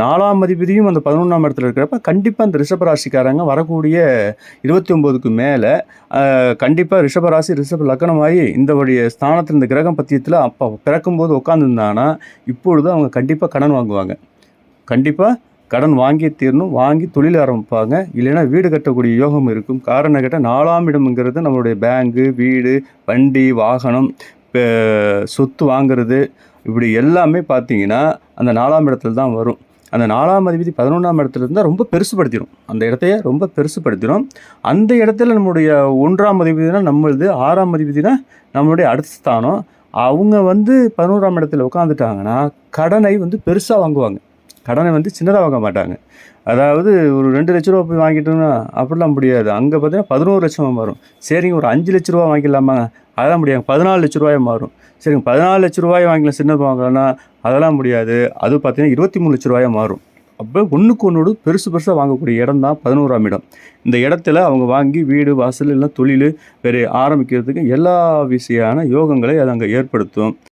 4ஆம் அதிபதியும் அந்த 11ஆம் இடத்துல இருக்கிறப்ப, கண்டிப்பா இந்த ரிஷப ராசிக்காரங்க வரக்கூடிய 29க்கு மேல கண்டிப்பா ரிஷப ராசி, ரிஷப லக்னமாகி இந்தவுடைய ஸ்தானத்தில இந்த கிரகம் பத்தியத்தில அப்ப பிறக்கும்போது உட்காந்துருந்தாங்கன்னா, இப்பொழுது அவங்க கண்டிப்பா கடன் வாங்குவாங்க. கண்டிப்பா கடன் வாங்கியே தீரணும். வாங்கி தொழில் ஆரம்பிப்பாங்க. இல்லைன்னா வீடு கட்டக்கூடிய யோகம் இருக்கும். காரணம் கேட்டா 4ஆம் இடம்ங்கிறது நம்மளுடைய பேங்கு, வீடு, வண்டி, வாகனம், பெ சொத்து வாங்குறது, இப்படி எல்லாமே பார்த்தீங்கன்னா, அந்த 4ஆம் இடத்துல தான் வரும். அந்த 4ஆம் அதிபதி 11ஆம் இடத்துல இருந்தா ரொம்ப பெருசுபடுத்திரும். அந்த இடத்தையே ரொம்ப பெருசுபடுத்திரும். அந்த இடத்துல நம்முடைய 1ஆம் அதிபதினா நம்மளுது, 6ஆம் அதிபதினா நம்மளுடைய அடுத்த ஸ்தானம். அவங்க வந்து 11ஆம் இடத்துல உட்காந்துட்டாங்கன்னா, கடனை வந்து பெருசா வாங்குவாங்க. கடனை வந்து சின்னதா வாங்க மாட்டாங்க. அதாவது ஒரு ரூ. 2,00,000 போய் வாங்கிட்டோம்னா, அப்படிலாம் முடியாது. அங்க பார்த்தீங்கன்னா 11,00,000 மாறும். சரிங்க ஒரு ரூ. 5,00,000 வாங்கிடலாமாங்க? அதெல்லாம் முடியாது. ரூ. 14,00,000 மாறும். சரிங்க ரூ. 14,00,000 வாங்கிக்கலாம் சின்னது வாங்கலாம்னா, அதெல்லாம் முடியாது. அது பார்த்தீங்கன்னா ரூ. 23,00,000 மாறும். அப்போ ஒண்ணுக்கு ஒண்ணோடு பெருசு பெருசா வாங்கக்கூடிய இடம் தான் 11ஆம் இடம். இந்த இடத்துல அவங்க வாங்கி வீடு, வாசல் இல்ல தொழிலு வேற ஆரம்பிக்கிறதுக்கு எல்லா விசியான யோகங்களை அது அங்க ஏற்படுத்தும்.